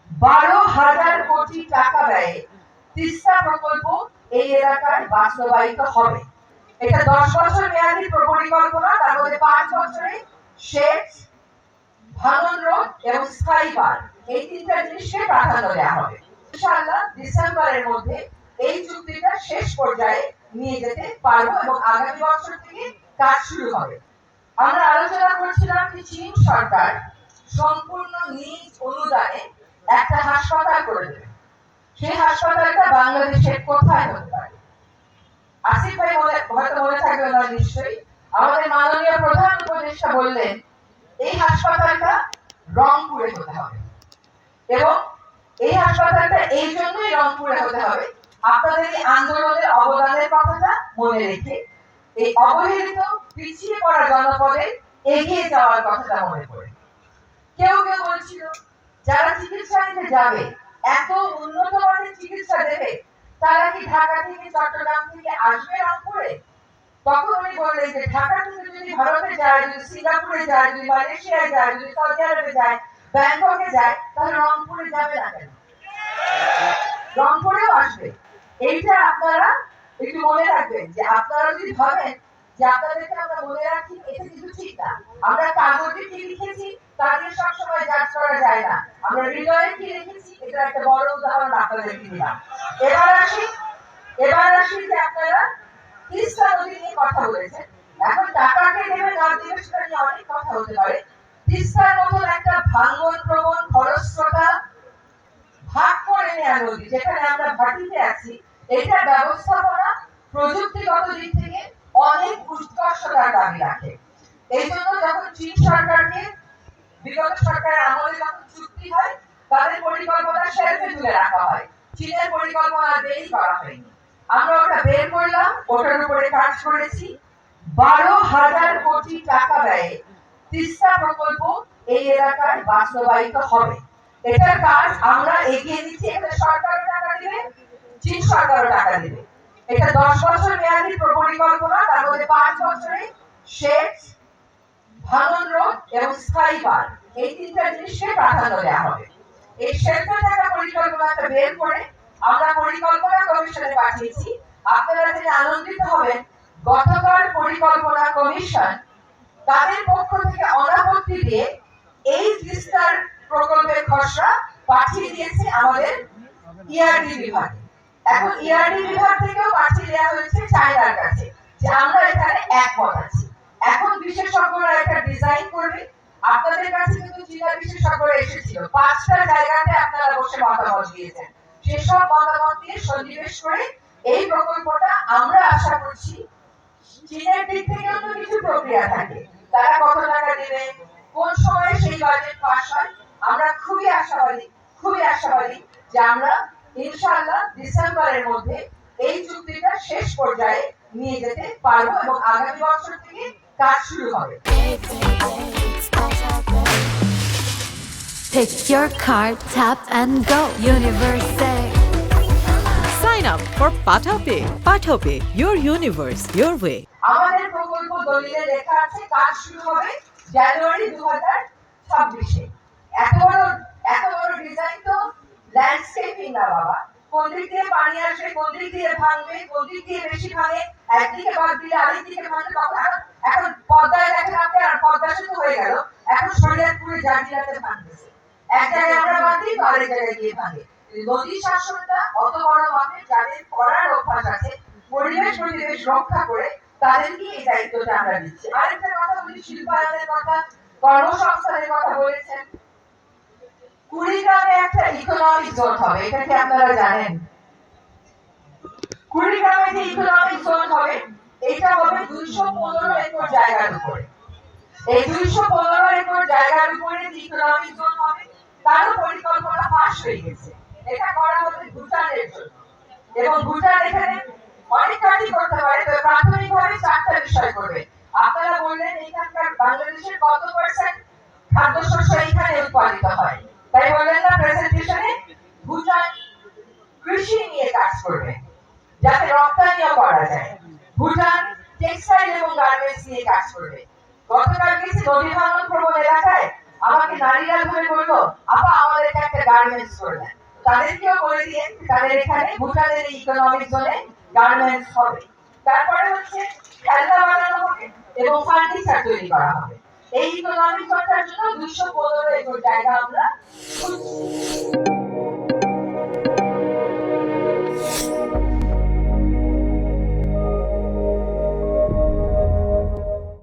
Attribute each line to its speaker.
Speaker 1: 12,000 কোটি টাকা ব্যয়ে তিস্তা প্রকল্প এই এলাকায় বাস্তবায়িত হবে। এটা 10 বছর মেয়াদী পরিকল্পনা, তার মধ্যে 5 বছরে সেচ, ভাঙন রোধ এবং স্থায়ী পার, এই তিনটা জিনিসকে প্রাধান্য দেওয়া হবে। ইনশাআল্লাহ ডিসেম্বরের মধ্যে এই চুক্তিটা শেষ পর্যায়ে নিয়ে যেতে পারবো এবং আগামী বছর থেকে কাজ শুরু হবে। আমরা আলোচনা করছিলাম যে চীন সরকার সম্পূর্ণ নিজ অনুদানে একটা হাসপাতাল করে দেবে। সেই হাসপাতালটা বাংলাদেশের কোথায় হতে পারে? আসিফ ভাই হয়তো মনে থাকবে না নিশ্চয়ই, আমাদের মাননীয় প্রধান উপদেষ্টা বললেন এই হাসপাতালটা রংপুরে হতে হবে এবং এই হাসপাতালটা এই জন্যই রংপুরে হতে হবে আপনাদের এই আন্দোলনের অবদানের কথাটা মনে রেখে, এই অবহেলিত পিছিয়ে পড়া জনপদে এগিয়ে যাওয়ার কথাটা মনে করে। কেউ কেউ বলছিল যারা চিকিৎসা নিতে যাবে, এত উন্নত মানের চিকিৎসা দেবে, তারা কি ঢাকা থেকে চট্টগ্রাম থেকে আসবে রংপুরে? তখন উনি বললেন যে ঢাকা থেকে যদি ভারতে যায়, যদি সিঙ্গাপুরে যায়, যদি মালয়েশিয়ায় যায়, যদি সৌদি আরবে যায়, ব্যাংককে যায়, তাহলে রংপুরে যাবে না কেন? রংপুরেও আসবে। এইটা আপনারা একটু মনে রাখবেন যে আপনারা যদি ভাবেন যে আপনাদেরকে আমরা মনে রাখি, এটা কিন্তু ঠিক না। আমরা কাগজে কি লিখেছি তাদের সবসময় জাজ করা যায় না, আমরা হৃদয়ে কি লিখেছি এটা একটা বড় উদাহরণ আপনাদেরকে দিলাম। এবার আসি যে আপনারা তিস্তা নদী নিয়ে কথা বলেছেন। এখন টাকাকে দেবে না দেবে সেটা নিয়ে অনেক কথা হতে পারে। তিস্তার মতন একটা ভাঙ্গন প্রবণ খরস্রোতা ভাগ করে নেওয়া নদী, যেখানে আমরা ভাটিতে আছি, এটা ব্যবস্থাপনা প্রযুক্তিগত দিক থেকে অনেক উৎকর্ষতার দাবি রাখে। এই জন্য যখন চীন সরকারকে বিগত সরকারের আমলে যখন চুক্তি হয়, তাদের পরিকল্পনা শেলফে তুলে রাখা হয়, চীনের পরিকল্পনা বের করা হয়নি। আমরা ওটা বের করলাম, ওটার উপরে কাজ করেছি। 12,000 কোটি টাকা ব্যয়ে তিস্তা প্রকল্প এই এলাকায় বাস্তবায়িত হবে। এটার কাজ আমরা এগিয়ে দিচ্ছি। এখানে সরকারও টাকা দিবে, চীন সরকারও টাকা দিবে। এটা 10 বছর মেয়াদী পরিকল্পনা, তার মধ্যে 5 বছরে সেচ, ভাঙন রোধ এবং স্থায়ী পার, এই তিনটা জিনিসকে প্রাধান্য দেওয়া হবে। এই শেল্ফে থাকা পরিকল্পনাটা বের করে আমরা পরিকল্পনা কমিশনে পাঠিয়েছি। আপনারা জেনে আনন্দিত হবেন, গতকাল পরিকল্পনা কমিশন তাদের পক্ষ থেকে অনাপত্তি দিয়ে এই তিস্তার প্রকল্পের খসড়া পাঠিয়ে দিয়েছে আমাদের ইআরডি বিভাগে। এখন ইআরডি বিভাগ থেকেও পাঠিয়ে দেওয়া হয়েছে চায়নার কাছে যে আমরা এখানে একমত আছি। এখন বিশেষজ্ঞরা একটা ডিজাইন করবে। আপনাদের কাছে কিন্তু চীনা বিশেষজ্ঞরা এসেছিল, 5টা জায়গাতে আপনারা বসে মতামত দিয়েছেন। সেসব মতামত দিয়ে সন্নিবেশ করে এই প্রকল্পটা আমরা আশা করছি, চীনের দিক থেকেও তো কিছু প্রক্রিয়া থাকে, তারা কত টাকা দেবে, কোন সময়ে সেই বাজেট পাস হয়। আমরা খুবই আশাবাদী যে আমরা ইনশাআল্লাহ ডিসেম্বরের মধ্যে এই চুক্তিটা শেষ পর্যায়ে নিয়ে যেতে পারবো এবং আগামী বছর থেকে কাজ শুরু হবে।
Speaker 2: Pick your card, tap and go. Universe.
Speaker 3: Sign up for PathaPay. PathaPay, your universe, your way.
Speaker 1: আমাদের প্রকল্প দলিলে লেখা আছে কাজ শুরু হবে জানুয়ারি 2026-এ। এত বড় ডিজাইন তো ল্যান্ডস্কেপিং না বাবা। কোন দিক দিয়ে পানি আসবে, কোন দিক দিয়ে ভাঙবে, কোন দিক দিয়ে বেশি ভাঙে, একদিকে বাদ দিলে আরেকদিকে ভাঙবে। এখন পদ্মায় দেখেন আপনি, আর পদ্মা সেতু হয়ে গেল, এখন শরীয়তপুরে জাজিরাতে ভাঙতেছে। এক জায়গায় আমরা বাদ দিই, আরেক জায়গায় গিয়ে ভাঙে। নদী শাসনটা অত বড় মাপে যাদের করার অভ্যাস আছে, পরিবেশ রক্ষা করে তাদেরকে এই দায়িত্বটা আমরা দিচ্ছি। আরেকটা কথা বলি, শিল্পায়নের কথা, কর্মসংস্থানের কথা বলেছেন। কুড়িগ্রামে একটা ইকোনমিক জোন হবে, এটা কি আপনারা জানেন? কুড়িগ্রামে যে ইকোনমিক জোন হবে, এটা হবে 215 একর জায়গার উপরে। এই 215 একর জায়গার উপরে যে ইকোনমিক জোন হবে, তারও পরিকল্পনা পাস হয়ে গেছে। এটা করা হবে ভুটানের জন্য, এবং ভুটান এখানে অনেক কাজই করতে পারে। তবে প্রাথমিকভাবে 4টা বিষয় করবে। আপনারা বললেন এখানকার বাংলাদেশের কত % খাদ্যশস্য এখানে উৎপাদিত হয়, তাই বললেন না প্রেজেন্টেশনে, ভুটান কৃষি নিয়ে কাজ করবে যাতে রপ্তানিও করা যায়। ভুটান টেক্সটাইল এবং গার্মেন্টস নিয়ে কাজ করবে। গতকাল গেছি নদী ভাঙন প্রবণ এলাকায়, আমাকে নারীরা ধরে বললো আপা আমাদেরকে একটা গার্মেন্টস করে দেন, তাদেরকেও করে দিয়ে তাদের এখানে ভুটানের ইকোনমিক জোনে গার্মেন্টস হবে। তারপরে হচ্ছে খেলনা বানানো হবে এবং ফার্নিচার তৈরি করা হবে। এই ইকোনমিক জোনটার জন্য 215 একর জায়গা আমরা